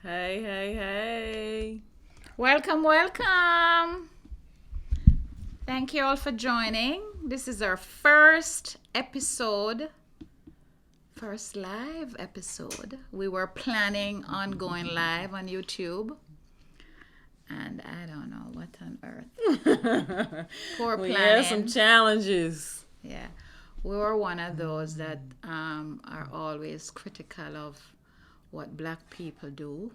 Hey, hey, hey. Welcome, welcome. Thank you all for joining. This is our first live episode. We were planning on going live on YouTube, and I don't know what on earth. Poor We planning. had some challenges. Yeah, we were one of those that are always critical of what black people do.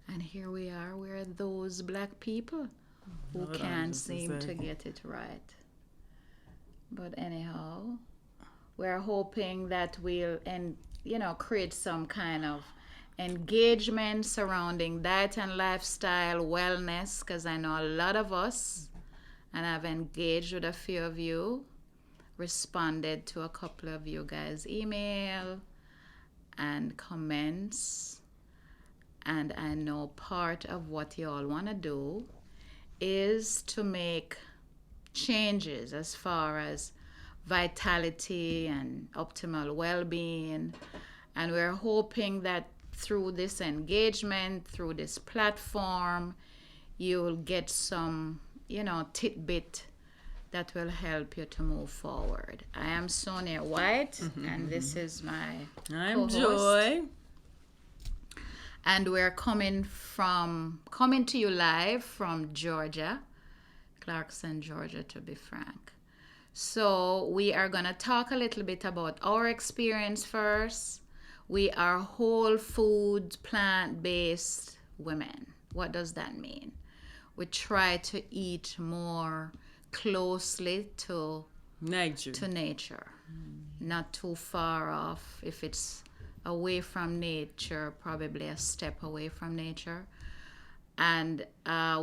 And here we are, we're those black people who can't seem to get it right. But anyhow, we're hoping that we'll create some kind of engagement surrounding diet and lifestyle wellness, because I know a lot of us, and I've engaged with a few of you, responded to a couple of you guys' email and comments. And I know part of what you all want to do is to make changes as far as vitality and optimal well-being. And we're hoping that through this engagement, through this platform, you'll get some, tidbit that will help you to move forward. I am Sonia White, and this is my I'm co-host. Joy. And we're coming to you live from Georgia, Clarkson, Georgia, to be frank. So we are going to talk a little bit about our experience first. We are whole food, plant-based women. What does that mean? We try to eat more closely to nature. Not too far off. If it's away from nature, probably a step away from nature. And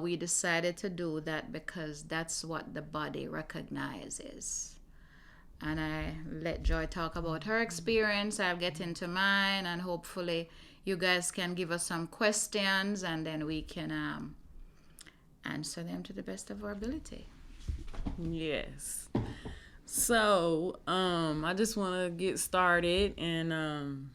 we decided to do that because that's what the body recognizes. And I let Joy talk about her experience. I'll get into mine, and hopefully you guys can give us some questions, and then we can answer them to the best of our ability. Yes. So, I just want to get started and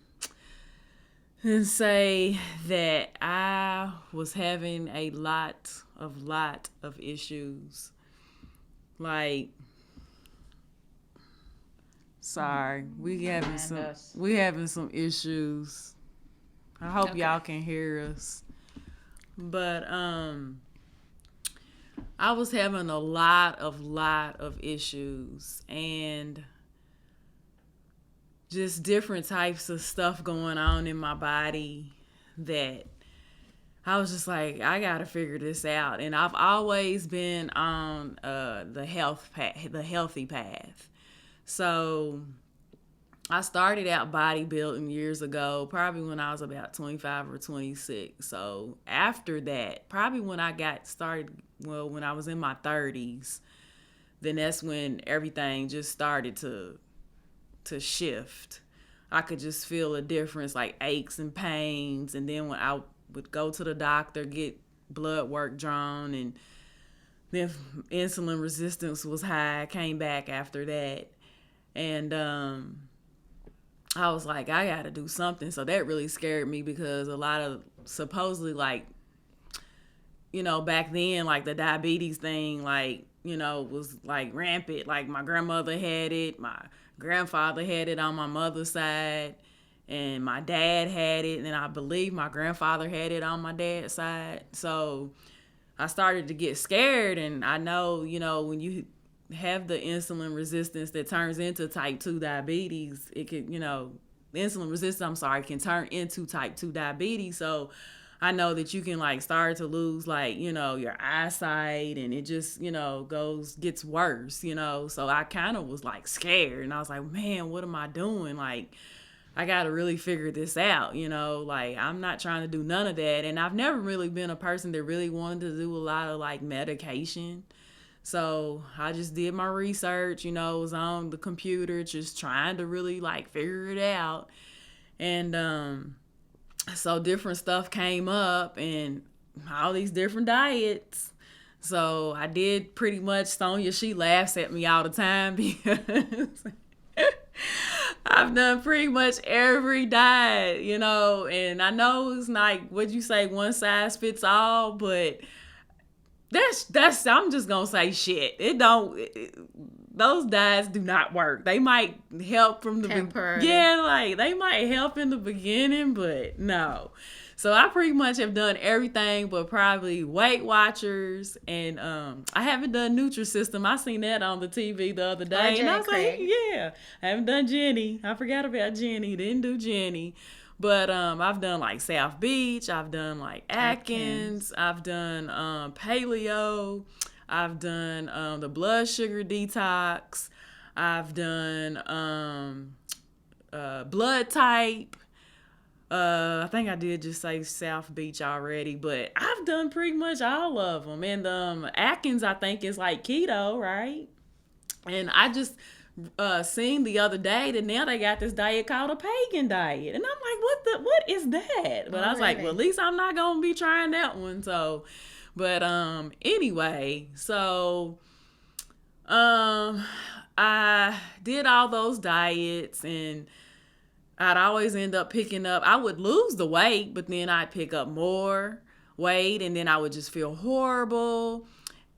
say that I was having a lot of issues. Like, sorry, we having some issues. I hope y'all can hear us. But I was having a lot of issues, and just different types of stuff going on in my body that I was just like, I gotta figure this out. And I've always been on the healthy path. So I started out bodybuilding years ago, probably when I was about 25 or 26. So after that, probably when I got started, when I was in my 30s, then that's when everything just started to shift. I could just feel a difference, like aches and pains. And then when I would go to the doctor, get blood work drawn, and then insulin resistance was high. I came back after that. And I was like, I gotta do something. So that really scared me, because a lot of supposedly, like, back then, like the diabetes thing, like, was like rampant. Like my grandmother had it, my grandfather had it on my mother's side, and my dad had it, and then I believe my grandfather had it on my dad's side. So I started to get scared. And I know, when you have the insulin resistance that turns into type 2 diabetes, it could, the insulin resistance, can turn into type 2 diabetes. So I know that you can like start to lose like, your eyesight, and it just, gets worse, So I kind of was like scared, and I was like, man, what am I doing? Like, I got to really figure this out, like I'm not trying to do none of that. And I've never really been a person that really wanted to do a lot of like medication. So I just did my research, was on the computer just trying to really like figure it out. And so different stuff came up and all these different diets. So I did pretty much, Sonia, she laughs at me all the time because I've done pretty much every diet, and I know it's like, what'd you say, one size fits all, but that's I'm just gonna say shit. Those diets do not work. They might help from the Temporarily. like they might help in the beginning, but no. So I pretty much have done everything but probably Weight Watchers, and I haven't done Nutrisystem. I seen that on the TV the other day, and I was like, yeah. I haven't done Jenny. I forgot about Jenny. Didn't do Jenny. But I've done like South Beach. I've done like Atkins. I've done paleo. I've done the blood sugar detox. I've done blood type. I think I did just say South Beach already, but I've done pretty much all of them. And Atkins, I think, is like keto, right? And I just seen the other day that now they got this diet called a pagan diet, and I'm like, what is that? But I was like, well, at least I'm not gonna be trying that one. So, but anyway, so I did all those diets, and I'd always end up picking up, I would lose the weight, but then I'd pick up more weight, and then I would just feel horrible,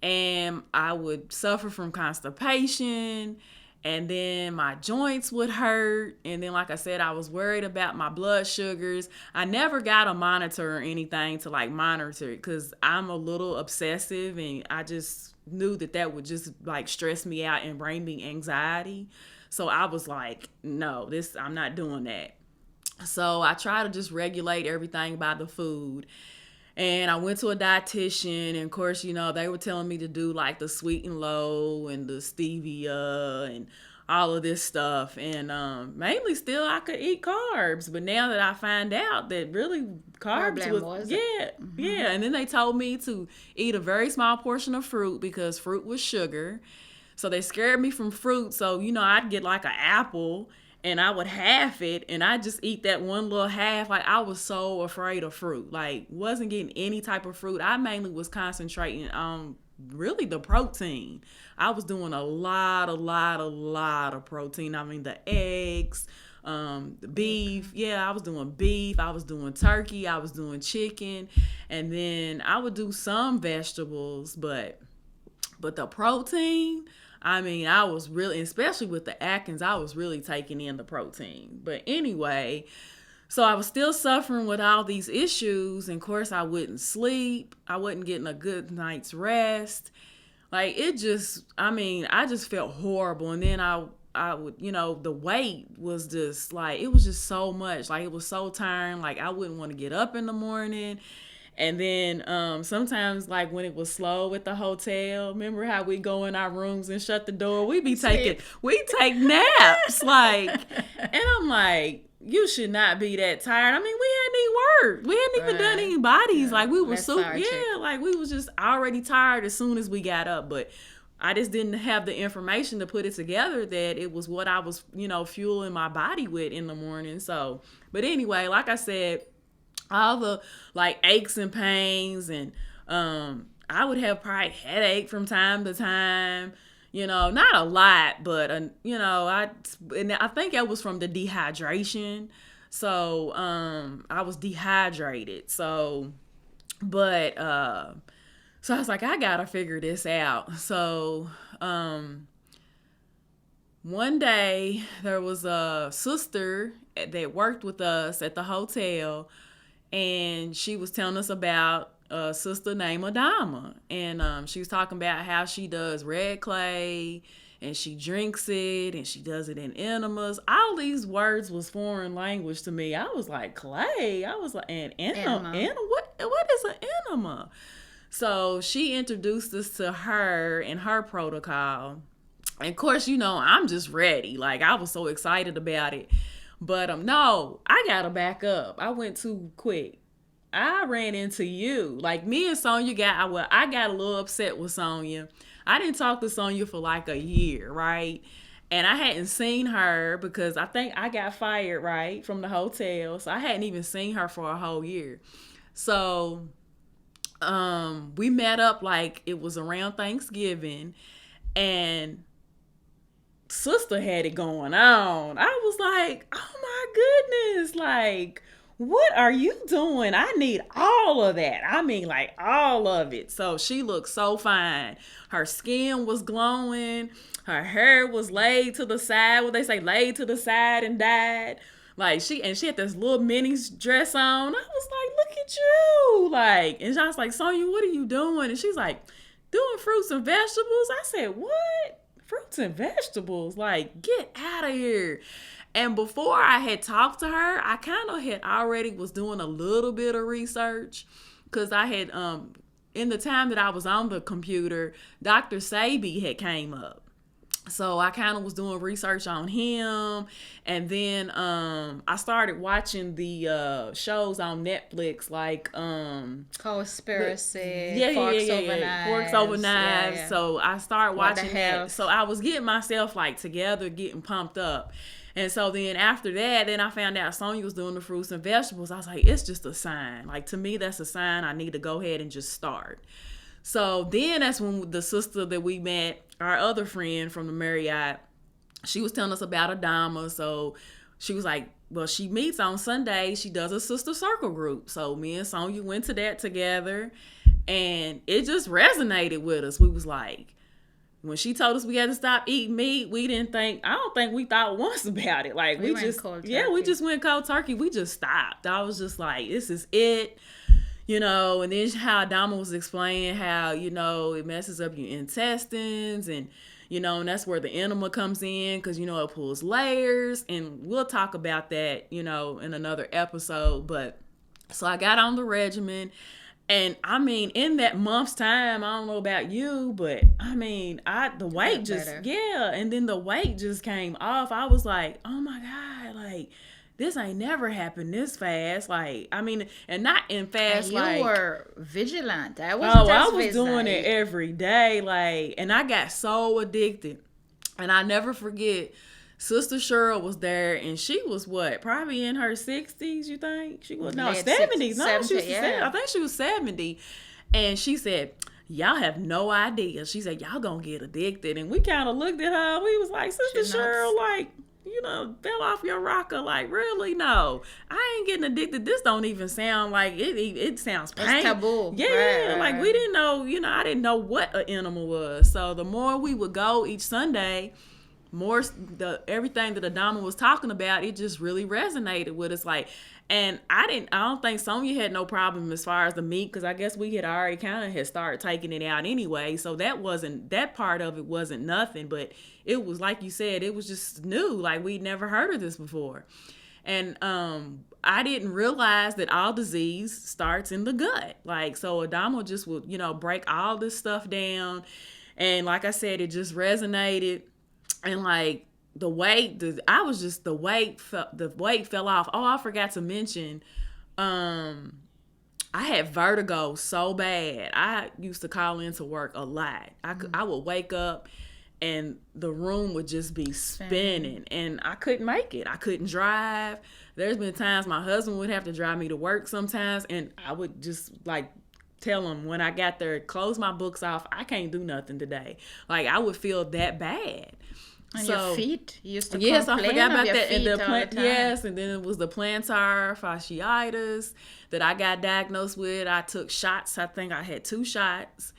and I would suffer from constipation, and then my joints would hurt, and then like I said, I was worried about my blood sugars. I never got a monitor or anything to like monitor it because I'm a little obsessive, and I just knew that would just like stress me out and bring me anxiety. So I was like, no, I'm not doing that. So I try to just regulate everything by the food. And I went to a dietitian, and of course, they were telling me to do like the sweet and low and the stevia and all of this stuff. And mainly still I could eat carbs. But now that I find out that really carbs was yeah. And then they told me to eat a very small portion of fruit because fruit was sugar. So they scared me from fruit. So, I'd get like an apple and I would half it, and I just eat that one little half. Like, I was so afraid of fruit. Like, wasn't getting any type of fruit. I mainly was concentrating on really the protein. I was doing a lot of protein. I mean, the eggs, the beef. Yeah, I was doing beef. I was doing turkey. I was doing chicken. And then I would do some vegetables, but the protein, I mean, I was really, especially with the Atkins, I was really taking in the protein. But anyway, so I was still suffering with all these issues. And of course, I wouldn't sleep. I wasn't getting a good night's rest. Like, I just felt horrible. And then I would, the weight was just like, it was just so much. Like, it was so tiring. Like, I wouldn't want to get up in the morning. And then sometimes, like when it was slow at the hotel, remember how we go in our rooms and shut the door? We take naps, like, and I'm like, you should not be that tired. I mean, we hadn't even worked. We hadn't even done any bodies. Like, we were like we was just already tired as soon as we got up. But I just didn't have the information to put it together that it was what I was, fueling my body with in the morning. So, but anyway, like I said, all the like aches and pains, and I would have probably headache from time to time, not a lot, but I think that was from the dehydration. So I was dehydrated. So but so I was like, I gotta figure this out. So one day there was a sister that worked with us at the hotel, and she was telling us about a sister named Adama, and she was talking about how she does red clay, and she drinks it, and she does it in enemas. All these words was foreign language to me. I was like, clay. I was like, an enema. What is an enema? So she introduced us to her and her protocol. And of course, I'm just ready. Like, I was so excited about it. But no, I gotta back up. I went too quick. I ran into you. Like, me and Sonya I got a little upset with Sonya. I didn't talk to Sonya for like a year, right? And I hadn't seen her because I think I got fired, right, from the hotel. So I hadn't even seen her for a whole year. So we met up like it was around Thanksgiving, and sister had it going on. I was like, oh my goodness, like, what are you doing? I need all of that. I mean, like, all of it. So she looked so fine. Her skin was glowing. Her hair was laid to the side. What they say, laid to the side and dyed. Like, she had this little mini dress on. I was like, look at you. Like, and I was like, Sonya, what are you doing? And she's like, doing fruits and vegetables. I said, what? Fruits and vegetables? Like, get out of here. And before I had talked to her, I kind of had already was doing a little bit of research, because I had, in the time that I was on the computer, Dr. Sabi had came up. So I kind of was doing research on him. And then I started watching the shows on Netflix, like Cowspiracy, Forks Over Knives. Yeah. So I started watching that. So I was getting myself like together, getting pumped up. And so then after that, then I found out Sonya was doing the fruits and vegetables. I was like, it's just a sign. Like, to me, that's a sign I need to go ahead and just start. So then that's when the sister that we met, our other friend from the Marriott, she was telling us about Adama. So she was like, well, she meets on Sunday. She does a sister circle group. So me and Sonya went to that together, and it just resonated with us. We was like, when she told us we had to stop eating meat, I don't think we thought once about it. Like, we just went cold turkey. We just stopped. I was just like, this is it. And then how Adama was explaining how, it messes up your intestines, and, and that's where the enema comes in, because, it pulls layers, and we'll talk about that, in another episode. But so I got on the regimen, and I mean, in that month's time, I don't know about you, but I mean, the weight just, and then the weight just came off. I was like, oh my God, like, this ain't never happened this fast. Like, I mean, and not in fast, and like. You were vigilant. I was doing it every day. Like, and I got so addicted. And I never forget, Sister Cheryl was there, and she was what? Probably in her 60s, you think? She was, no, 70s. No, 70, she was, I think she was 70. And she said, y'all have no idea. She said, y'all gonna get addicted. And we kind of looked at her. We was like, Sister Cheryl, like, fell off your rocker. Like, really? No, I ain't getting addicted. This don't even sound like it. It sounds painful. It's taboo. Yeah, right. Like, we didn't know, I didn't know what an enema was. So the more we would go each Sunday, everything that Adama was talking about, it just really resonated with us. Like, and I don't think Sonya had no problem as far as the meat, because I guess we had already kind of started taking it out anyway. So that part of it wasn't nothing, but it was, like you said, it was just new. Like, we'd never heard of this before. And I didn't realize that all disease starts in the gut. Like, so Adama just would, break all this stuff down. And like I said, it just resonated. And like, the weight fell off. Oh, I forgot to mention, I had vertigo so bad. I used to call into work a lot. I would wake up and the room would just be spinning, and I couldn't make it. I couldn't drive. There's been times my husband would have to drive me to work sometimes, and I would just like tell him when I got there, close my books off. I can't do nothing today. Like, I would feel that bad. And your feet, you used to yes, complain I forgot about of your that. Feet And all the time. Yes, and then it was the Plantar Fasciitis that I got diagnosed with. I took shots. I think I had 2 shots,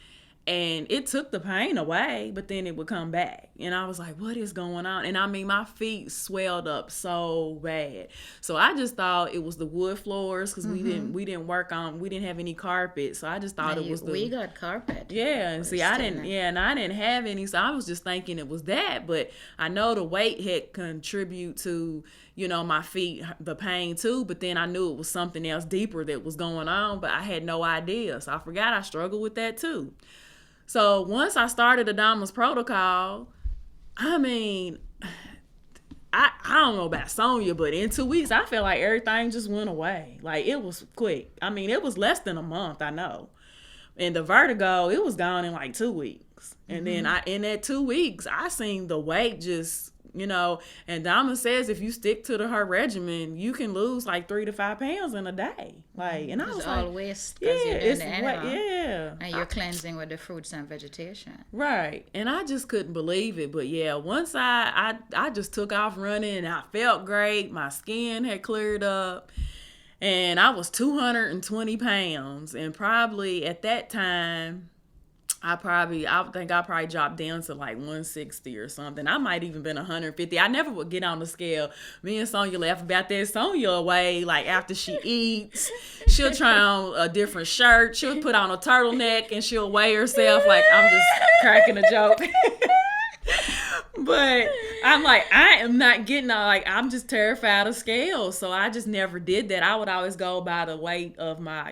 And it took the pain away, but then it would come back. And I was like, what is going on? And I mean, my feet swelled up so bad. So I just thought it was the wood floors, because we didn't have any carpet. So I just thought it was we got carpet. Yeah, and see, I didn't have any. So I was just thinking it was that. But I know the weight had contributed to, my feet, the pain too. But then I knew it was something else deeper that was going on, but I had no idea. So I forgot I struggled with that too. So once I started the Dama's protocol, I mean, I don't know about Sonya, but in 2 weeks, I felt like everything just went away. Like, it was quick. I mean, it was less than a month, I know. And the vertigo, it was gone in like 2 weeks. And then in that 2 weeks, I seen the weight just, and Dama says if you stick to her regimen, you can lose like 3 to 5 pounds in a day. Like, and I was like, waste, it's yeah. And you're cleansing with the fruits and vegetation. Right. And I just couldn't believe it. But yeah, once I just took off running and I felt great. My skin had cleared up. And I was 220 pounds. And probably at that time, I think I probably dropped down to like 160 or something. I might even been 150. I never would get on the scale. Me and Sonya laugh about that. Sonya away, like after she eats, she'll try on a different shirt. She'll put on a turtleneck and she'll weigh herself. Like, I'm just cracking a joke. But I'm like, I am not getting on. Like, I'm just terrified of scales. So I just never did that. I would always go by the weight of my,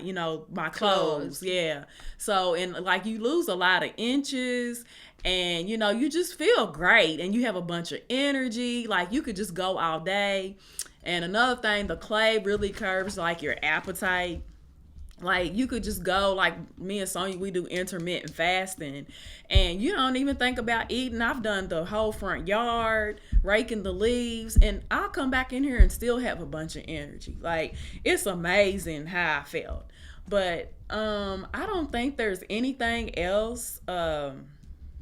my clothes. Yeah. So, and like, you lose a lot of inches and, you just feel great and you have a bunch of energy. Like, you could just go all day. And another thing, the clay really curbs like your appetite. Like, you could just go, like me and Sonya, we do intermittent fasting, and you don't even think about eating. I've done the whole front yard, raking the leaves, and I'll come back in here and still have a bunch of energy. Like, it's amazing how I felt. But I don't think there's anything else. Do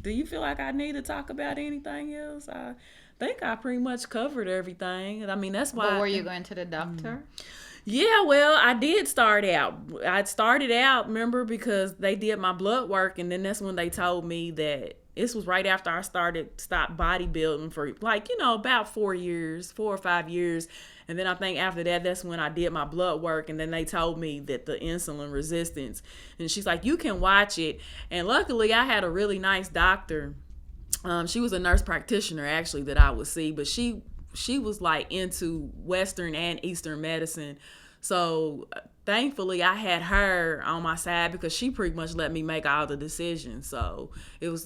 you feel like I need to talk about anything else? I think I pretty much covered everything. I mean, that's why. But were you going to the doctor? Yeah, well, I did start out. I started out, remember, because they did my blood work, and then that's when they told me that this was right after I stopped bodybuilding for like, about 4 or 5 years. And then I think after that, that's when I did my blood work. And then they told me that the insulin resistance, and she's like, you can watch it. And luckily I had a really nice doctor. She was a nurse practitioner actually that I would see, but she was like into Western and Eastern medicine. So thankfully I had her on my side because she pretty much let me make all the decisions. So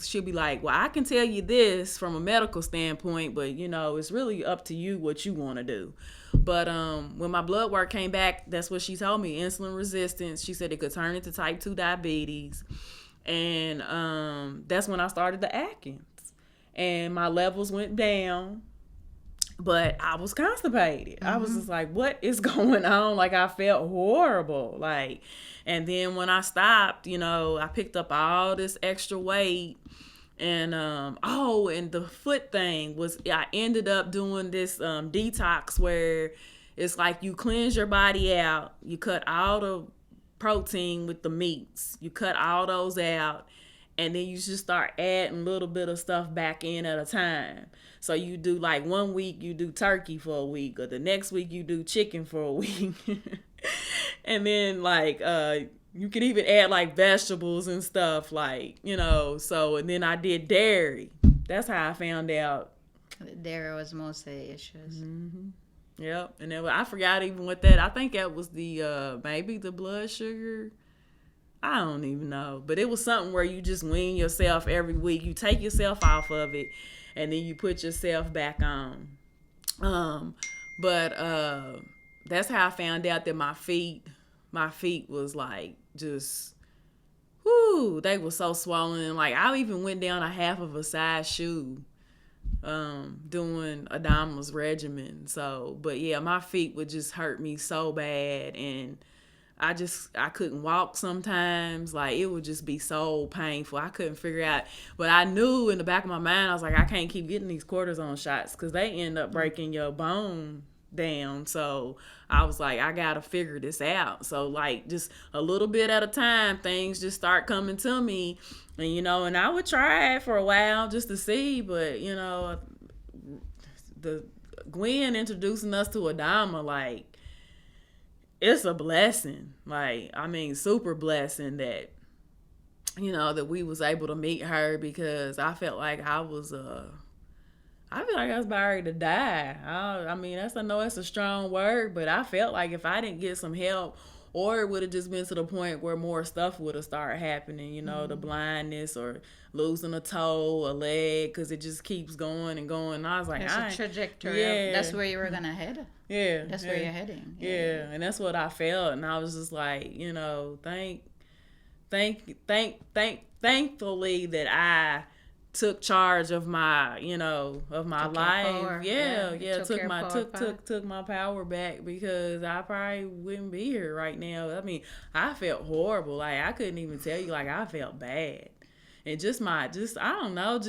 she'll be like, well, I can tell you this from a medical standpoint, but it's really up to you what you want to do. But when my blood work came back, that's what she told me, insulin resistance. She said it could turn into type 2 diabetes. And that's when I started the Atkins. And my levels went down. But I was constipated. I was just like, what is going on? Like, I felt horrible. Like, and then when I stopped, I picked up all this extra weight. And, and the foot thing was, I ended up doing this detox where it's like you cleanse your body out. You cut all the protein with the meats. You cut all those out. And then you just start adding a little bit of stuff back in at a time. So you do like 1 week, you do turkey for a week, or the next week you do chicken for a week. And then like, you can even add like vegetables and stuff like, so, and then I did dairy. That's how I found out. Dairy was most of the issues. Mm-hmm. Yep. And then I forgot even what that, I think that was the, maybe the blood sugar. I don't even know. But it was something where you just wean yourself every week. You take yourself off of it and then you put yourself back on. But that's how I found out that my feet was like just, whoo, they were so swollen. Like, I even went down a half of a size shoe doing Adama's regimen. So, but yeah, my feet would just hurt me so bad, and I couldn't walk sometimes. Like, it would just be so painful. I couldn't figure out. But I knew in the back of my mind, I was like, I can't keep getting these cortisone shots because they end up breaking your bone down. So I was like, I gotta figure this out. So like just a little bit at a time, things just start coming to me. And and I would try it for a while just to see, but the Gwen introducing us to Adama, like, it's a blessing. Like, I mean, super blessing that that we was able to meet her, because I felt like I was about ready to die. I mean, I know that's a strong word, but I felt like if I didn't get some help, or it would have just been to the point where more stuff would have started happening, the blindness or losing a toe, a leg, because it just keeps going and going. And I was like, It's a trajectory. Yeah. That's where you were going to head. Yeah. That's where you're heading. Yeah. And that's what I felt. And I was just like, thankfully that I took charge of my life. Took my power back, because I probably wouldn't be here right now. I mean, I felt horrible. Like, I couldn't even tell you, like, I felt bad. And I don't know,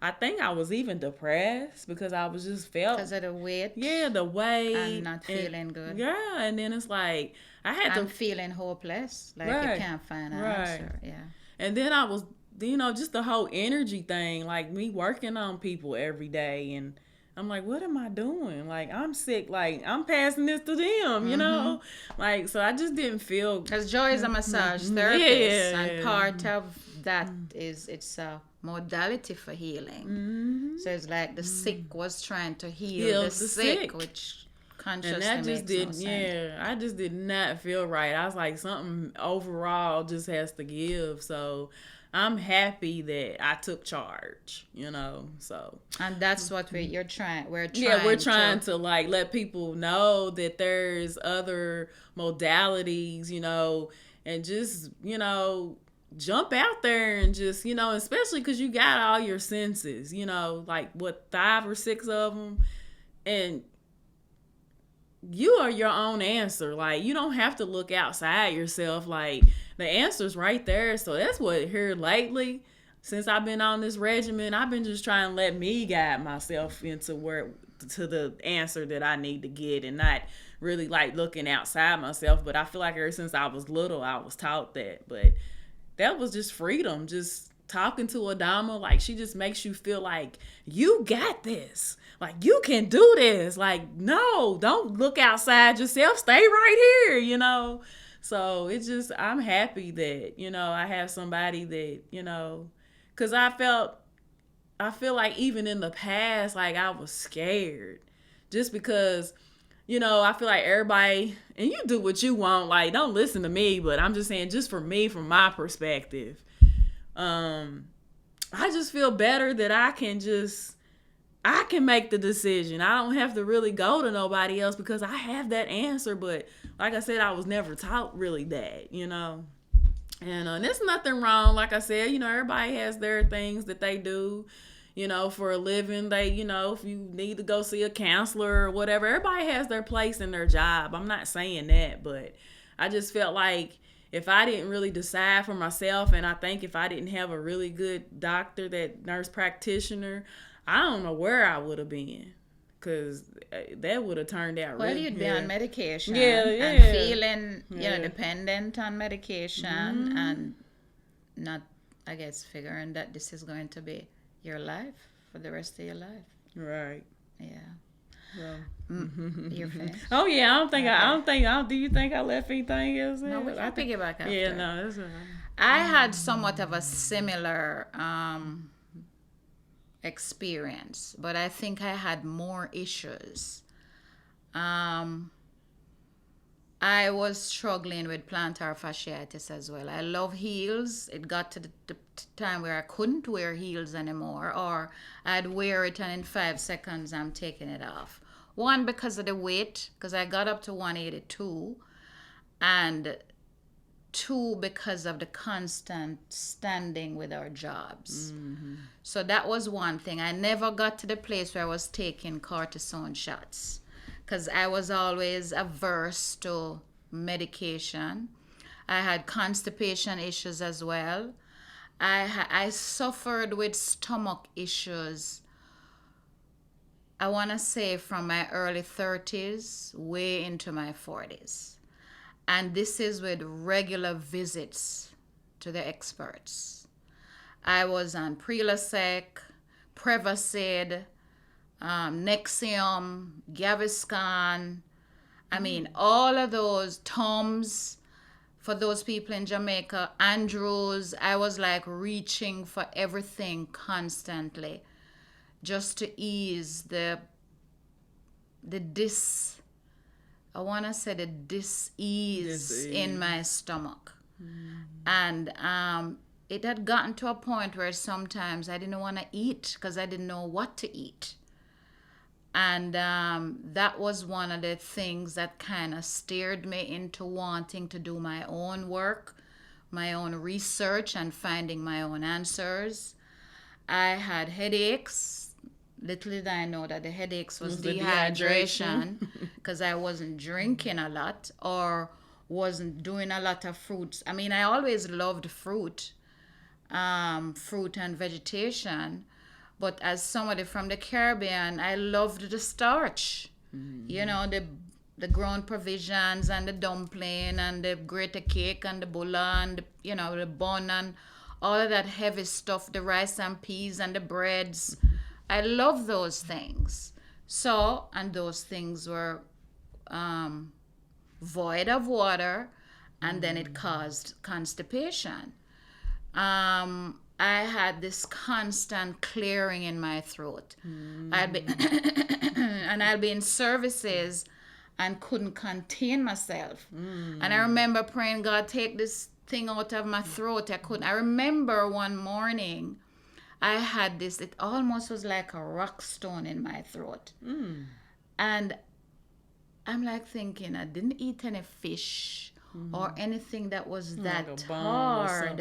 I think I was even depressed, because I was just felt. Because of the weight? Yeah, the weight. And not feeling good. Yeah, and then it's like, I'm feeling hopeless. Like, you can't find an answer. Yeah. And then I was, just the whole energy thing, like me working on people every day, and I'm like, what am I doing? Like, I'm sick. Like, I'm passing this to them, Like, so I just didn't feel. Because Joy is a massage therapist, and part of that is it's a modality for healing. So it's like the sick was trying to heal the sick, which consciously and that just makes no sense. I just did not feel right. I was like, something overall just has to give. So I'm happy that I took charge, so. And that's what we're trying to like let people know that there's other modalities, and just, jump out there and just, especially because you got all your senses, like 5 or 6 of them, and you are your own answer. Like, you don't have to look outside yourself. Like, the answer's right there. So that's what here lately, since I've been on this regimen, I've been just trying to let me guide myself to the answer that I need to get, and not really like looking outside myself. But I feel like ever since I was little, I was taught that. But that was just freedom. Just talking to Adama, like, she just makes you feel like you got this. Like, you can do this. Like, no, don't look outside yourself. Stay right here, So it's just, I'm happy that, I have somebody that, because I feel like even in the past, like, I was scared. Just because, I feel like everybody, and you do what you want, like, don't listen to me, but I'm just saying, just for me, from my perspective, I just feel better that I can make the decision. I don't have to really go to nobody else, because I have that answer. But like I said, I was never taught really that, And there's nothing wrong. Like I said, everybody has their things that they do, for a living. They, if you need to go see a counselor or whatever, everybody has their place in their job. I'm not saying that, but I just felt like if I didn't really decide for myself, and I think if I didn't have a really good doctor, that nurse practitioner, I don't know where I would have been, because that would have turned out well, really. You'd be on medication, and feeling dependent on medication, and not, I guess, figuring that this is going to be your life for the rest of your life. Right. Yeah. Well. You're finished. Oh yeah, I don't think. Do you think I left anything else? No, we can piggyback after. Yeah, no, that's all right. I had somewhat of a similar experience, but I think I had more issues. I was struggling with plantar fasciitis as well. I love heels. It got to the time where I couldn't wear heels anymore, or I'd wear it and in 5 seconds I'm taking it off. One, because of the weight, because I got up to 182, and 2, because of the constant standing with our jobs. So that was one thing. I never got to the place where I was taking cortisone shots, because I was always averse to medication. I had constipation issues as well. I suffered with stomach issues I want to say from my early 30s way into my 40s. And this is with regular visits to the experts. I was on Prilosec, Prevacid, Nexium, Gaviscon. I mean, all of those Tums for those people in Jamaica, Andrews. I was like reaching for everything constantly just to ease I want to say the dis-ease in my stomach. And it had gotten to a point where sometimes I didn't want to eat because I didn't know what to eat. And that was one of the things that kind of steered me into wanting to do my own work, my own research, and finding my own answers. I had headaches. Little did I know that the headaches was dehydration because I wasn't drinking a lot or wasn't doing a lot of fruits. I mean, I always loved fruit and vegetation. But as somebody from the Caribbean, I loved the starch. You know, the ground provisions and the dumpling and the grater cake and the bulla and, the bun and all of that heavy stuff, the rice and peas and the breads. I love those things. So, and those things were void of water, and then it caused constipation. I had this constant clearing in my throat. I'd be and I'd be in services and couldn't contain myself. And I remember praying, God, take this thing out of my throat. I couldn't. I remember one morning I had this, it almost was like a rock stone in my throat. And I'm like thinking, I didn't eat any fish or anything that was that hard.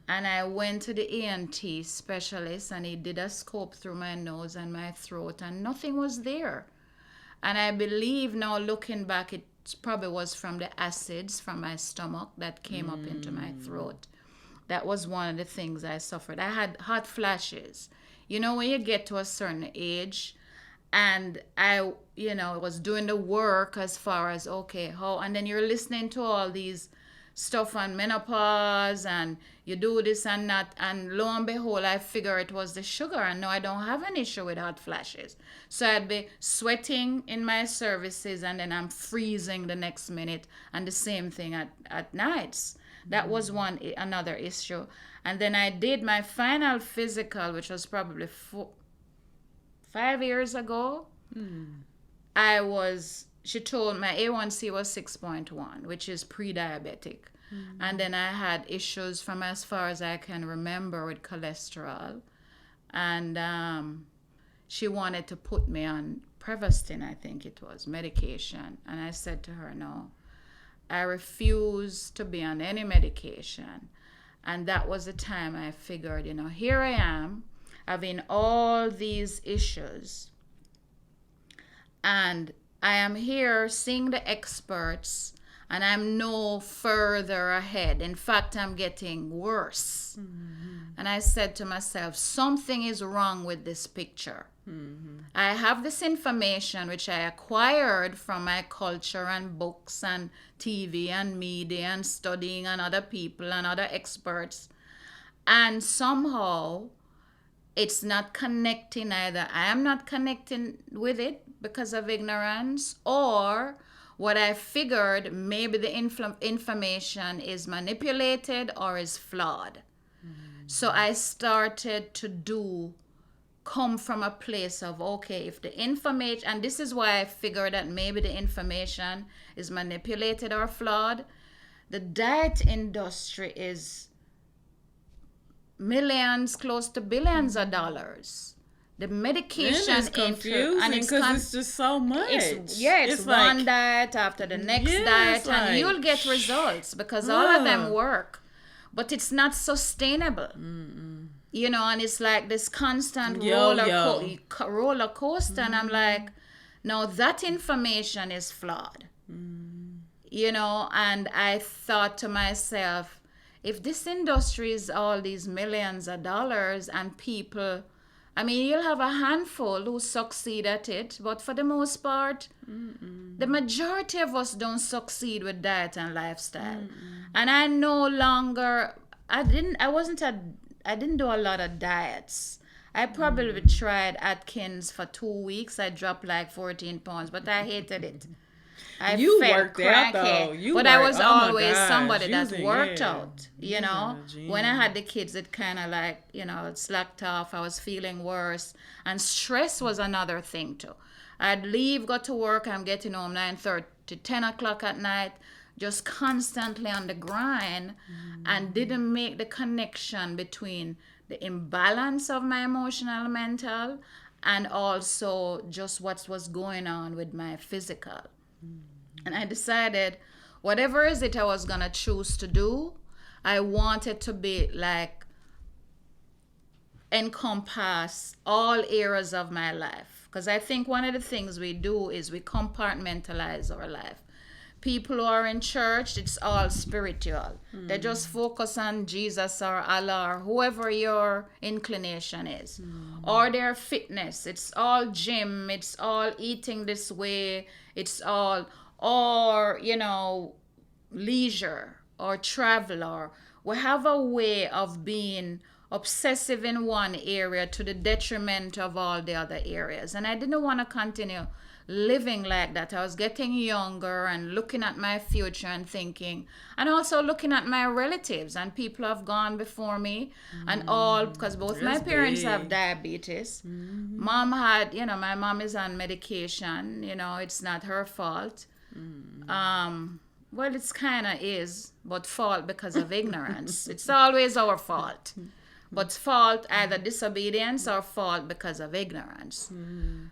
And I went to the ENT specialist and he did a scope through my nose and my throat and nothing was there. And I believe now looking back, it probably was from the acids from my stomach that came up into my throat. That was one of the things I suffered. I had hot flashes. You know, when you get to a certain age, and I, was doing the work as far as, and then you're listening to all these stuff on menopause and you do this and that, and lo and behold, I figure it was the sugar, and now I don't have an issue with hot flashes. So I'd be sweating in my services and then I'm freezing the next minute, and the same thing at nights. That was another issue. And then I did my final physical, which was probably 5 years ago. She told my A1C was 6.1, which is pre-diabetic. And then I had issues from as far as I can remember with cholesterol. And she wanted to put me on Prevacid, I think it was, medication. And I said to her, no, I refuse to be on any medication. And that was the time I figured, here I am having all these issues. And I am here seeing the experts and I'm no further ahead. In fact, I'm getting worse. And I said to myself, something is wrong with this picture. I have this information which I acquired from my culture and books and TV and media and studying and other people and other experts. And somehow it's not connecting either. I am not connecting with it because of ignorance, or what I figured, maybe the information is manipulated or is flawed. So I started to come from a place of, if the information, and this is why I figured that maybe the information is manipulated or flawed. The diet industry is millions, close to billions of dollars. The medication it's confusing because it's just so much. It's one like, diet after the next diet, and you'll get results because all of them work, but it's not sustainable. And it's like this constant roller coaster, and I'm like, no, that information is flawed. And I thought to myself, if this industry is all these millions of dollars and people I mean, you'll have a handful who succeed at it, but for the most part, the majority of us don't succeed with diet and lifestyle. And I no longer, I didn't do a lot of diets. I probably tried Atkins for 2 weeks. I dropped like 14 pounds, but I hated it. I You felt worked cranky, out though. but I was Oh my always gosh. somebody that Using- worked yeah. out. You Using know, the gym. when I had the kids, it kind of like it slacked off. I was feeling worse, and stress was another thing too. I'd leave, go to work. I'm getting home 9:30, 10 o'clock at night, just constantly on the grind, and didn't make the connection between the imbalance of my emotional, mental, and also just what was going on with my physical. And I decided whatever is it I was going to choose to do, I wanted to be like encompass all areas of my life. Because I think one of the things we do is we compartmentalize our life. People who are in church, it's all spiritual. They just focus on Jesus or Allah or whoever your inclination is. Or their fitness. It's all gym. It's all eating this way. It's all, or, leisure or travel, or we have a way of being obsessive in one area to the detriment of all the other areas. And I didn't want to continue living like that. I was getting younger and looking at my future and thinking, and also looking at my relatives and people who have gone before me, and all, because both my parents have diabetes. Mom had, my mom is on medication, it's not her fault. Well, it's kind of is, but fault because of ignorance. It's always our fault. But fault, either disobedience or fault because of ignorance.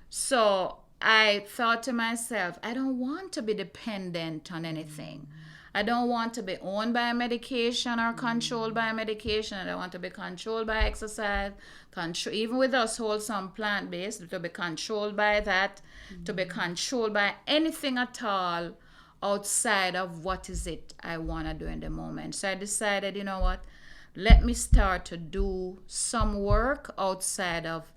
So I thought to myself, I don't want to be dependent on anything. I don't want to be owned by a medication or controlled by a medication. I don't want to be controlled by exercise. Even with us wholesome plant-based, to be controlled by that, to be controlled by anything at all outside of what is it I want to do in the moment. So I decided, you know what? Let me start to do some work outside of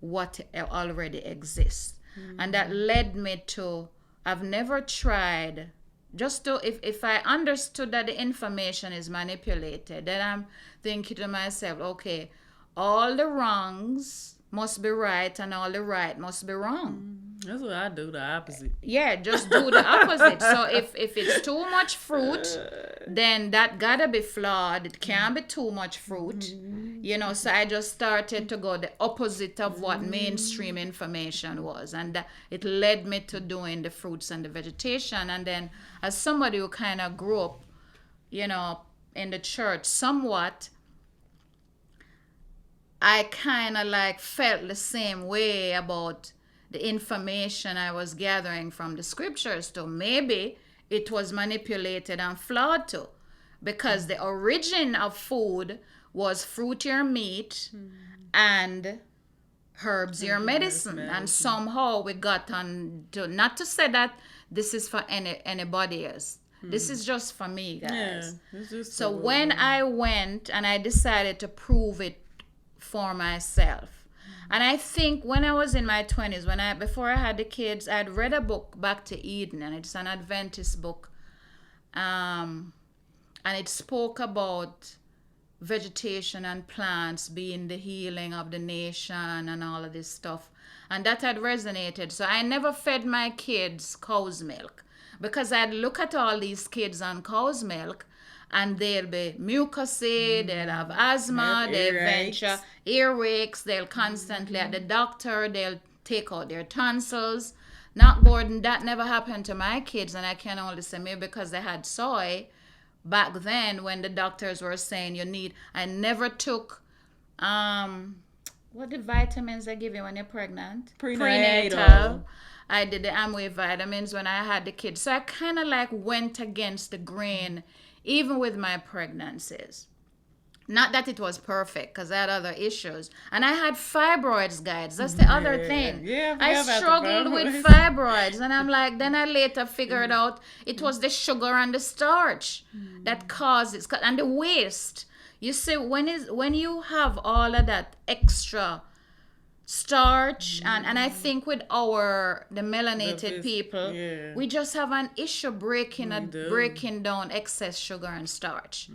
what already exists. And that led me to, I've never tried, just to, if I understood that the information is manipulated, then I'm thinking to myself, okay, all the wrongs must be right and all the right must be wrong. That's what I do, the opposite. Yeah, just do the opposite. So if it's too much fruit, then that gotta be flawed. It can't be too much fruit. So I just started to go the opposite of what mainstream information was. And it led me to doing the fruits and the vegetation. And then as somebody who kind of grew up, in the church somewhat, I kind of like felt the same way about the information I was gathering from the scriptures too. Maybe it was manipulated and flawed too, because the origin of food was fruitier meat and herbs your medicine. And somehow we got on to, not to say that this is for anybody else. This is just for me, guys. So when I went and I decided to prove it for myself, and I think when I was in my 20s, before I had the kids, I'd read a book, Back to Eden, and it's an Adventist book. And it spoke about vegetation and plants being the healing of the nation and all of this stuff. And that had resonated. So I never fed my kids cow's milk, because I'd look at all these kids on cow's milk, and they'll be mucousy, they'll have asthma, they'll venture earaches, they'll constantly at the doctor, they'll take out their tonsils. Not Gordon, that never happened to my kids, and I can only say maybe because they had soy back then when the doctors were saying I never took, what the vitamins they give you when you're pregnant? Prenatal. I did the Amway vitamins when I had the kids. So I kind of like went against the grain, even with my pregnancies. Not that it was perfect, because I had other issues. And I had fibroids, guys. That's the other thing. I struggled with fibroids. And I'm like, then I later figured out it was the sugar and the starch that causes, and the waste. You see, when you have all of that extra starch, and I think with the melanated people, yeah. we just have an issue breaking down excess sugar and starch.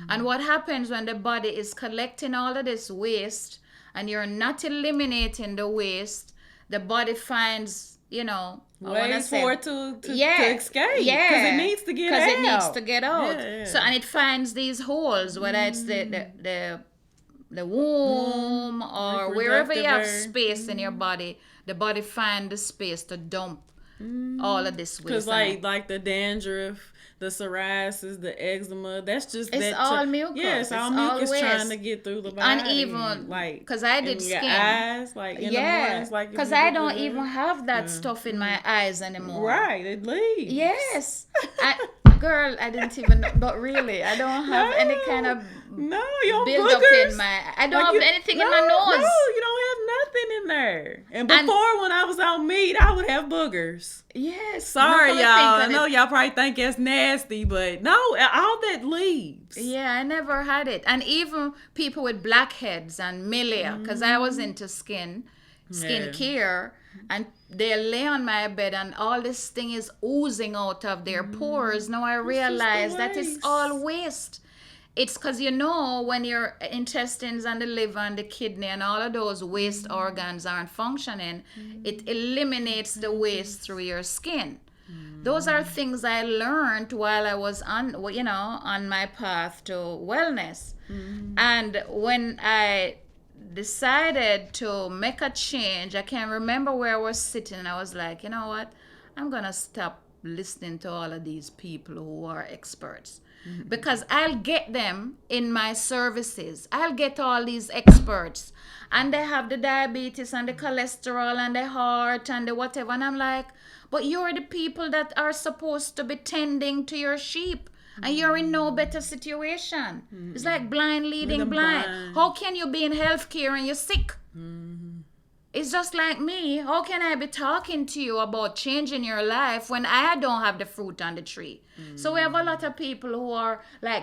And what happens when the body is collecting all of this waste and you're not eliminating the waste, the body finds, ways for it to escape. Because it needs to get out. Because it needs to get out. Yeah. So, and it finds these holes, whether it's the womb or wherever you have space in your body, the body finds the space to dump all of this waste. Because like the dandruff, the psoriasis, the eczema, that's just it's all mucus. Yeah, it's all mucus trying to get through the body. And even because I did skin, your eyes, like in the mornings, like because I don't even have that stuff in my eyes anymore. Right, it leaves. Yes, girl, I didn't even know, but really, I don't have any kind of build up in my. I don't have anything in my nose. No, you don't have nothing in there. And before, when I was on meat, I would have boogers. Yes. Sorry, y'all. I know y'all probably think it's nasty, but no, all that leaves. Yeah, I never had it. And even people with blackheads and milia, because I was into skin care, and they lay on my bed and all this thing is oozing out of their pores. Now I realize that is all waste. It's because, when your intestines and the liver and the kidney and all of those waste organs aren't functioning, it eliminates the waste through your skin. Those are things I learned while I was on my path to wellness. And when I decided to make a change, I can remember where I was sitting and I was like, you know what? I'm going to stop listening to all of these people who are experts. Because I'll get them in my services. I'll get all these experts and they have the diabetes and the cholesterol and the heart and the whatever. And I'm like, but you're the people that are supposed to be tending to your sheep and you're in no better situation. It's like blind leading blind. How can you be in healthcare and you're sick? It's just like me. How can I be talking to you about changing your life when I don't have the fruit on the tree? So we have a lot of people who are like,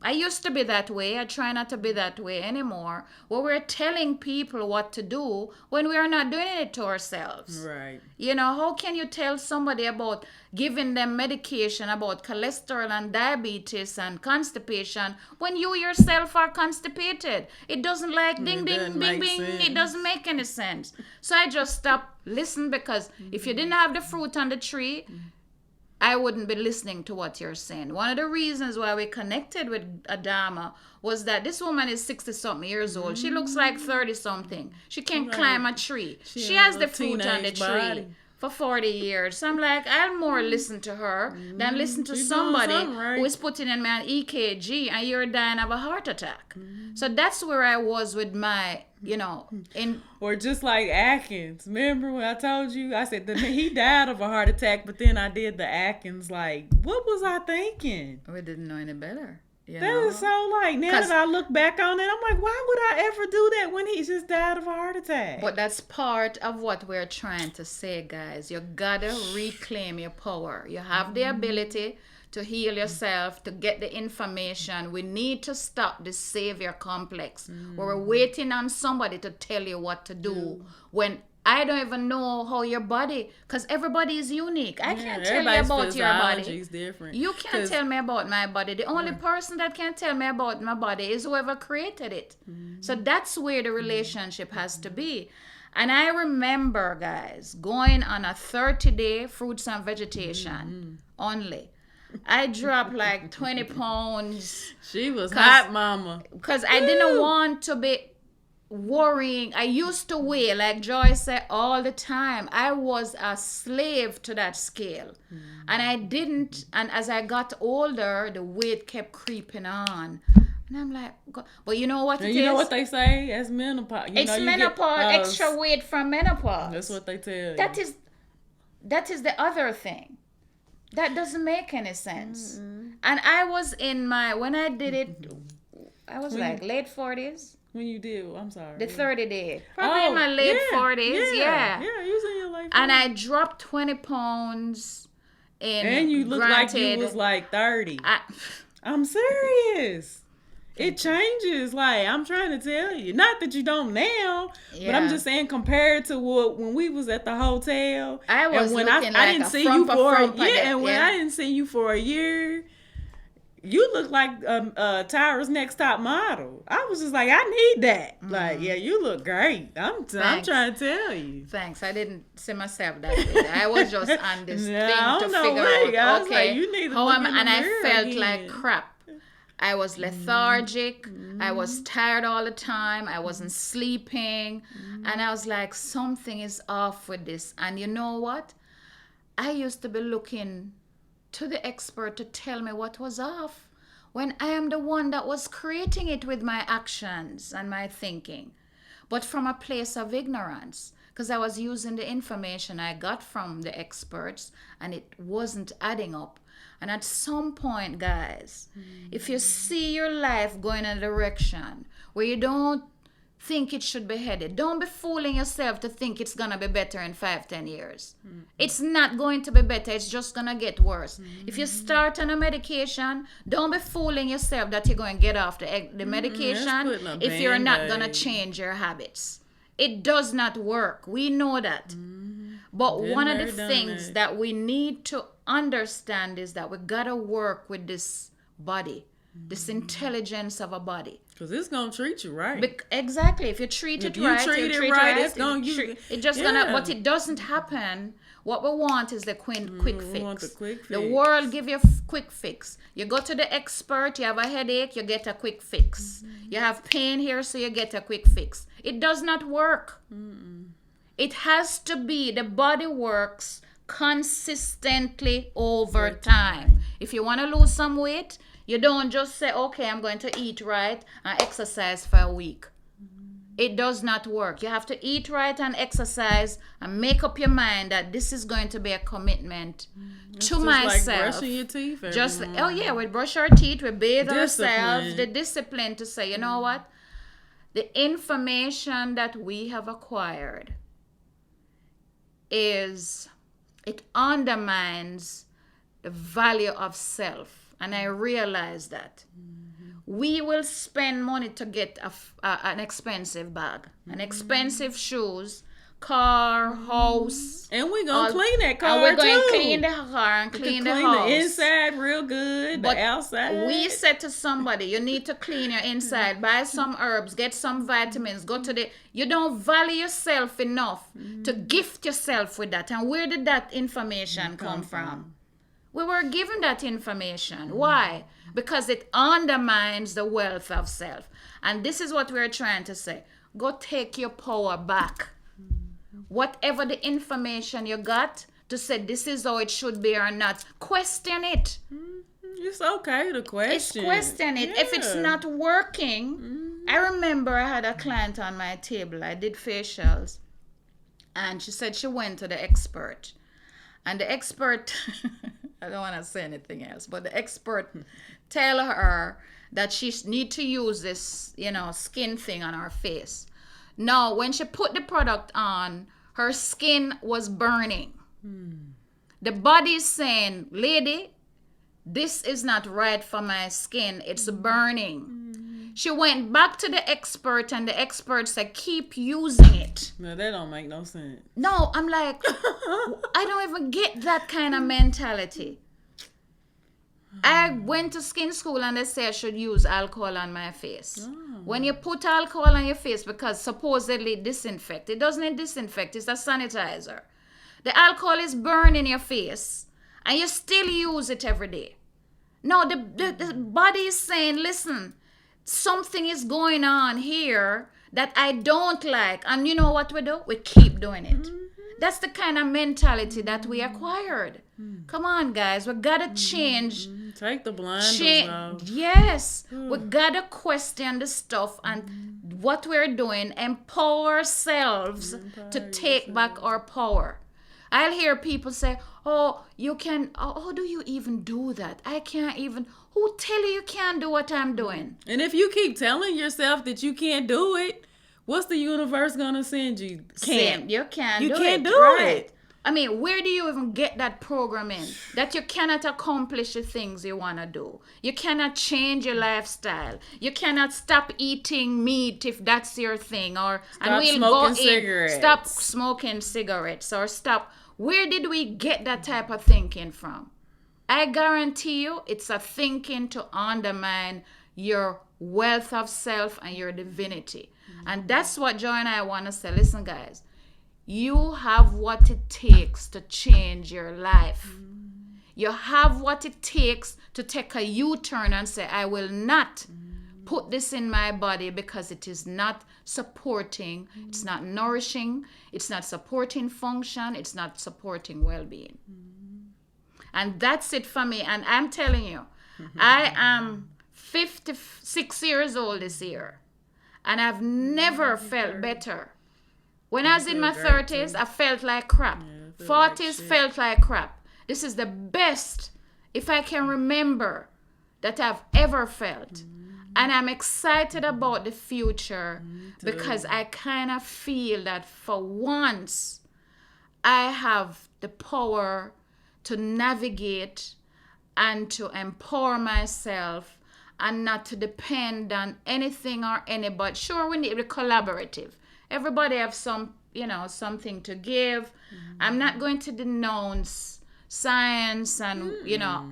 I used to be that way. I try not to be that way anymore. Where we're telling people what to do when we are not doing it to ourselves. Right. How can you tell somebody about giving them medication about cholesterol and diabetes and constipation when you yourself are constipated? It doesn't like ding, ding, bing, bing. It doesn't make any sense. So I just stopped listening because if you didn't have the fruit on the tree, I wouldn't be listening to what you're saying. One of the reasons why we connected with Adama was that this woman is 60-something years old. She looks like 30-something. She can't climb a tree. She has the fruit on the tree for 40 years. So I'm like, I'll more listen to her than listen to somebody who is putting in my EKG and you're dying of a heart attack. So that's where I was with my, Or just like Atkins. Remember when I told you? I said he died of a heart attack, but then I did the Atkins. Like, what was I thinking? We didn't know any better. That is so like, now that I look back on it, I'm like, why would I ever do that when he just died of a heart attack? But that's part of what we're trying to say, guys. You gotta reclaim your power. You have the ability to heal yourself, to get the information. We need to stop this savior complex where we're waiting on somebody to tell you what to do when I don't even know how your body, because everybody is unique. I can't tell you about your body. Is different. You can't tell me about my body. The only person that can tell me about my body is whoever created it. So that's where the relationship has to be. And I remember, guys, going on a 30-day fruits and vegetation only. I dropped like 20 pounds. She was hot, mama. Because I didn't want to be worrying. I used to weigh, like Joy said, all the time. I was a slave to that scale. And I didn't. And as I got older, the weight kept creeping on. And I'm like, God. But you know what it is? You know what they say? It's menopause. It's menopause, extra weight from menopause. That's what they tell you. That is the other thing. That doesn't make any sense. And I was when I did it, I was like late 40s. When you did, I'm sorry. The 30 day. Probably in my late 40s, Yeah, you was in your late 40s. And I dropped 20 pounds. And you look like you was like 30. I'm serious. It changes. Like, I'm trying to tell you. Not that you don't now, but I'm Yeah. just saying compared to what when we was at the hotel. I was and when looking I like didn't a see you for frumpa. when I didn't see you for a year, you look like Tyra's next top model. I was just like, I need that. Like, yeah, you look great. I'm Thanks. trying to tell you. Thanks. I didn't see myself that way. I was just on this No, thing I to don't know figure where. I out, was okay, like, you need to how look am in the and I mirror felt again. like crap. I was lethargic. I was tired all the time. I wasn't sleeping. And I was like, something is off with this. And you know what? I used to be looking to the expert to tell me what was off when I am the one that was creating it with my actions and my thinking, but from a place of ignorance, because I was using the information I got from the experts and it wasn't adding up. And at some point, guys, if you see your life going in a direction where you don't think it should be headed, don't be fooling yourself to think it's going to be better in 5-10 years. It's not going to be better. It's just going to get worse. If you start on a medication, don't be fooling yourself that you're going to get off the medication if you're not going to change your habits. It does not work. We know that. But one of the things that we need to understand is that we got to work with this body, this intelligence of a body. Because it's going to treat you right. Exactly. If you treat it right, it's going to... It just going to... But it doesn't happen. What we want is the quick fix. We want the quick fix. The world give you quick fix. You go to the expert, you have a headache, you get a quick fix. You have pain here, so you get a quick fix. It does not work. It has to be, the body works consistently over time. If you want to lose some weight, you don't just say, okay, I'm going to eat right and exercise for a week. It does not work. You have to eat right and exercise and make up your mind that this is going to be a commitment to myself. Like brushing your teeth every morning. We brush our teeth, we bathe ourselves. The discipline to say, you know what? The information that we have acquired it undermines the value of self. And I realize that. We will spend money to get an expensive bag, an expensive shoes, car, house. And we're going to clean that car, and we're going to clean the car and clean the house. The inside real good, but the outside. We said to somebody, you need to clean your inside, buy some herbs, get some vitamins, you don't value yourself enough to gift yourself with that. And where did that information come from? We were given that information. Why? Because it undermines the wealth of self. And this is what we're trying to say. Go take your power back. Whatever the information you got to say this is how it should be or not, question it. It's okay to question. Question it. If it's not working, I remember I had a client on my table. I did facials. And she said she went to the expert. And the expert, I don't want to say anything else, but the expert tell her that she need to use this, skin thing on her face. Now, when she put the product on, her skin was burning. The body is saying, lady, this is not right for my skin. It's burning. She went back to the expert and the expert said, keep using it. No, that don't make no sense. No, I'm like, I don't even get that kind of mentality. I went to skin school and they say I should use alcohol on my face. When you put alcohol on your face, because supposedly disinfect, it doesn't disinfect, it's a sanitizer. The alcohol is burning your face and you still use it every day. No, the body is saying, listen, something is going on here that I don't like. And you know what we do? We keep doing it. That's the kind of mentality that we acquired. Come on, guys. We got to change. Take the blinders off. Yes. We got to question the stuff and what we're doing. Empower ourselves to take back our power. I'll hear people say, oh, you can, how do you even do that? I can't even, who tell you can't do what I'm doing? And if you keep telling yourself that you can't do it, what's the universe going to send you? You can't do it. Right. I mean, where do you even get that programming that you cannot accomplish the things you want to do? You cannot change your lifestyle. You cannot stop eating meat if that's your thing, or and Stop we'll smoking go cigarettes. stop smoking cigarettes, or stop. Where did we get that type of thinking from? I guarantee you, it's a thinking to undermine your wealth of self and your divinity. And that's what Joy and I want to say. Listen, guys. You have what it takes to change your life. You have what it takes to take a U-turn and say, I will not put this in my body because it is not supporting, it's not nourishing, it's not supporting function, it's not supporting well-being. And that's it for me. And I'm telling you, I am 56 years old this year, and I've never felt better. When I was in my 30s, I felt like crap. 40s felt like crap. This is the best, if I can remember, that I've ever felt. And I'm excited about the future because I kind of feel that for once, I have the power to navigate and to empower myself and not to depend on anything or anybody. Sure, we need to be collaborative. Everybody have something to give. I'm not going to denounce science and,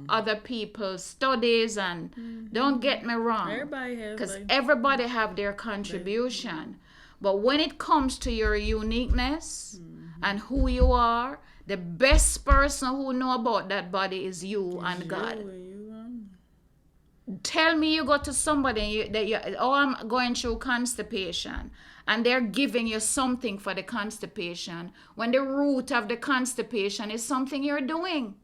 other people's studies. And don't get me wrong. Everybody has. Because everybody have their contribution. But when it comes to your uniqueness and who you are, the best person who know about that body is you and God. Tell me you go to somebody I'm going through constipation, and they're giving you something for the constipation when the root of the constipation is something you're doing.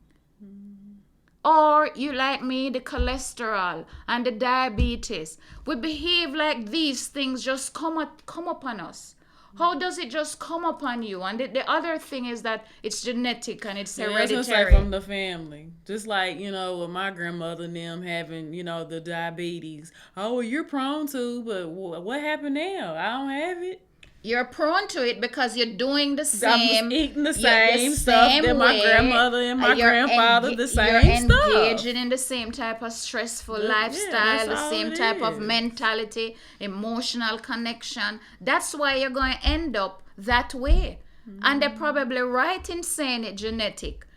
Or you like me, the cholesterol and the diabetes. We behave like these things just come upon us. How does it just come upon you? And the other thing is that it's genetic and it's hereditary. That's like from the family. Just like, with my grandmother and them having, the diabetes. Oh, well, you're prone to, but what happened now? I don't have it. You're prone to it because you're doing the same. I'm eating the same stuff that my grandmother and my grandfather, the same stuff. You're engaging in the same type of stressful lifestyle, the same type of mentality, emotional connection. That's why you're going to end up that way. And they're probably right in saying it genetic.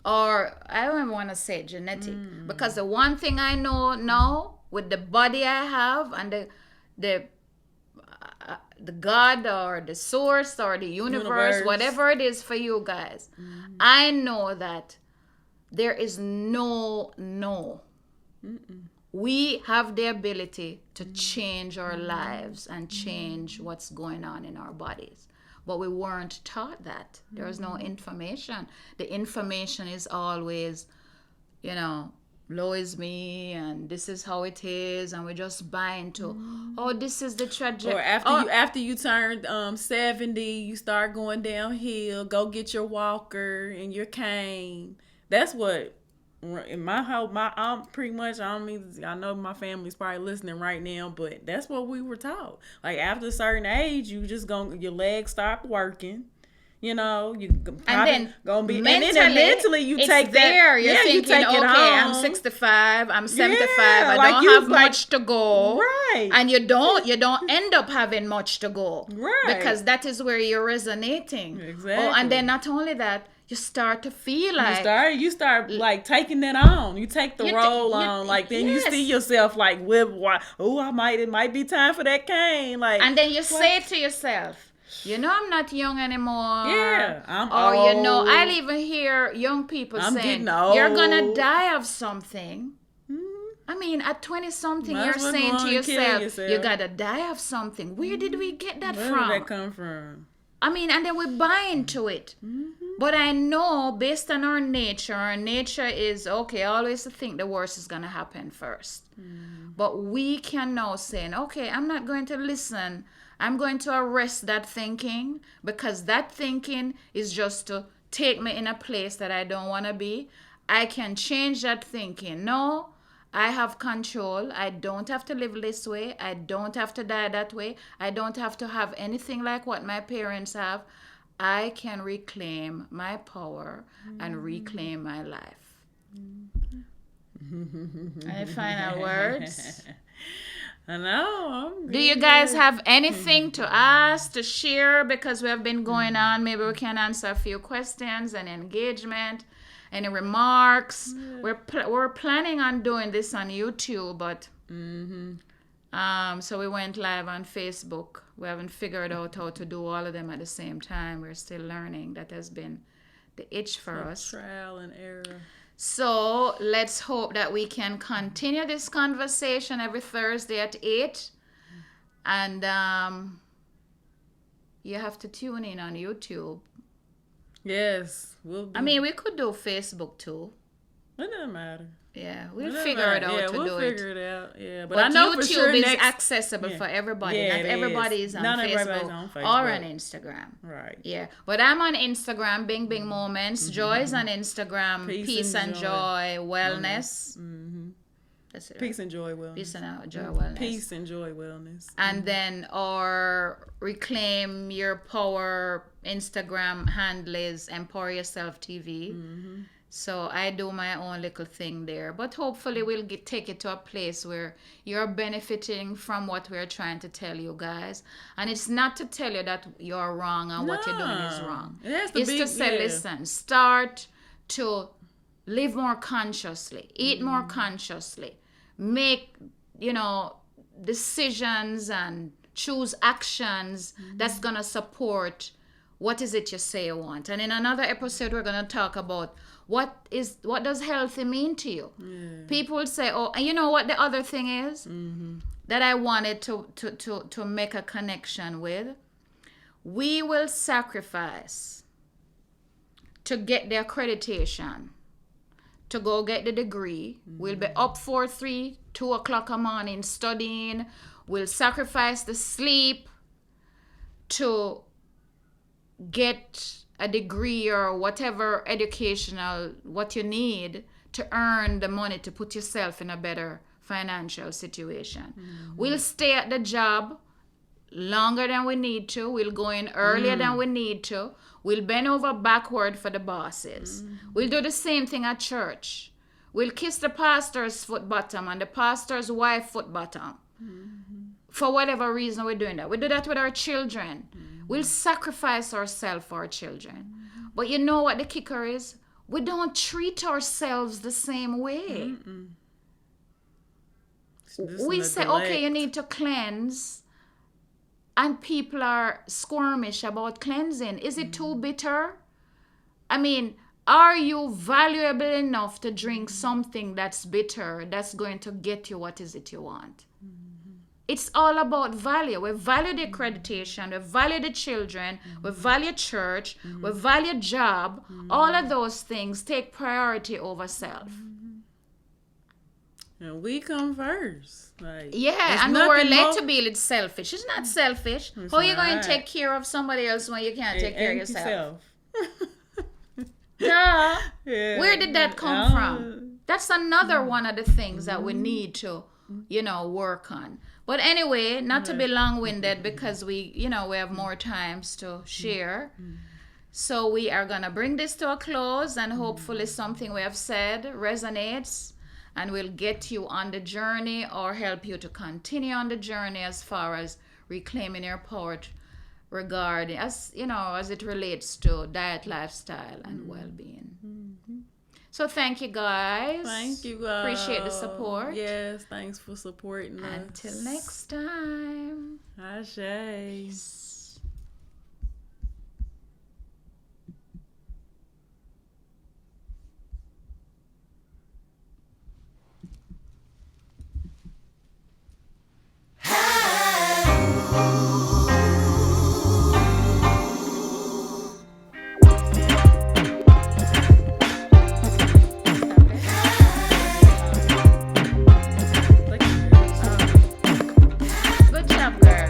Or I don't even want to say genetic. Because the one thing I know now, with the body I have and the God or the source or the universe, whatever it is for you guys, I know that there is no. We have the ability to change our lives and change what's going on in our bodies. But we weren't taught that. There was no information. The information is always, low is me and this is how it is, and we just buy into this is the trajectory. Or after you turn 70, you start going downhill, go get your walker and your cane. That's what in my house, I'm pretty much, I know my family's probably listening right now, but that's what we were taught. Like after a certain age, you just your legs stop working. You then gonna be mentally you take there. That. You're thinking, okay, I'm 65, I'm 75, I don't have much to go. Right. And you don't end up having much to go. Right. Because that is where you're resonating. Exactly. And then not only that, you start to feel like you start like taking that on. You take the role on. Like then you see yourself like it might be time for that cane. Like, and then you say to yourself, I'm not young anymore. Yeah, I'm old. I'll even hear young people saying, getting old. You're going to die of something. I mean, at 20-something, you're saying to yourself, you got to die of something. Where did we get that from? Where did that come from? I mean, and then we buy into it. But I know, based on our nature is, okay, always to think the worst is going to happen first. But we can now say, okay, I'm not going to listen. I'm going to arrest that thinking, because that thinking is just to take me in a place that I don't want to be. I can change that thinking. No, I have control. I don't have to live this way. I don't have to die that way. I don't have to have anything like what my parents have. I can reclaim my power and reclaim my life. Any final words? I know. Do you guys have anything to ask, to share? Because we have been going on. Maybe we can answer a few questions and engagement. Any remarks? We're planning on doing this on YouTube, but so we went live on Facebook. We haven't figured out how to do all of them at the same time. We're still learning. That has been the itch for us. Trial and error. So let's hope that we can continue this conversation every Thursday at 8. And you have to tune in on YouTube. Yes, we'll do. I mean, we could do Facebook too. It doesn't matter. Yeah, we'll figure it out to do it. We'll figure it out. Yeah, but I But know YouTube for sure is next. accessible for everybody. Yeah, Not it everybody is. is on Not Facebook, everybody's on Facebook. or on Instagram. Right. Yeah, but I'm on Instagram, Bing Bing Moments. Joy's on Instagram, Peace and Joy Wellness. That's it. Peace and joy wellness. Peace and Joy Wellness. Peace and joy wellness. And then our Reclaim Your Power Instagram handle is Empower Yourself TV. So I do my own little thing there. But hopefully we'll take it to a place where you're benefiting from what we're trying to tell you guys. And it's not to tell you that you're wrong and what you're doing is wrong. It's to say, listen, start to live more consciously, eat more consciously, make, decisions and choose actions that's going to support what is it you say you want. And in another episode, we're going to talk about what does healthy mean to you. People will say, oh, and you know what the other thing is that I wanted to make a connection with? We will sacrifice to get the accreditation, to go get the degree. We'll be up for 2 o'clock a morning studying. We'll sacrifice the sleep to get a degree or whatever educational, what you need to earn the money to put yourself in a better financial situation. We'll stay at the job longer than we need to. We'll go in earlier than we need to. We'll bend over backward for the bosses. We'll do the same thing at church. We'll kiss the pastor's foot bottom and the pastor's wife foot bottom. For whatever reason we're doing that. We do that with our children. We'll sacrifice ourselves for our children. But you know what the kicker is? We don't treat ourselves the same way. We say, okay, you need to cleanse. And people are squirmish about cleansing. Is it too bitter? I mean, are you valuable enough to drink something that's bitter, that's going to get you what is it you want? It's all about value. We value the accreditation. We value the children. We value church. We value job. All of those things take priority over self. And we come first. And we're led to be selfish. It's not selfish. How are you going to take care of somebody else when you can't take care of yourself? Where did that come from? That's another one of the things that we need to, work on. But anyway, not to be long-winded because we have more times to share. So we are going to bring this to a close and hopefully something we have said resonates and will get you on the journey or help you to continue on the journey as far as reclaiming your power regarding, as it relates to diet, lifestyle, and well-being. So thank you guys. Thank you guys. Appreciate the support. Yes, thanks for supporting us. Until next time. Ashe. Peace. Good job, girl.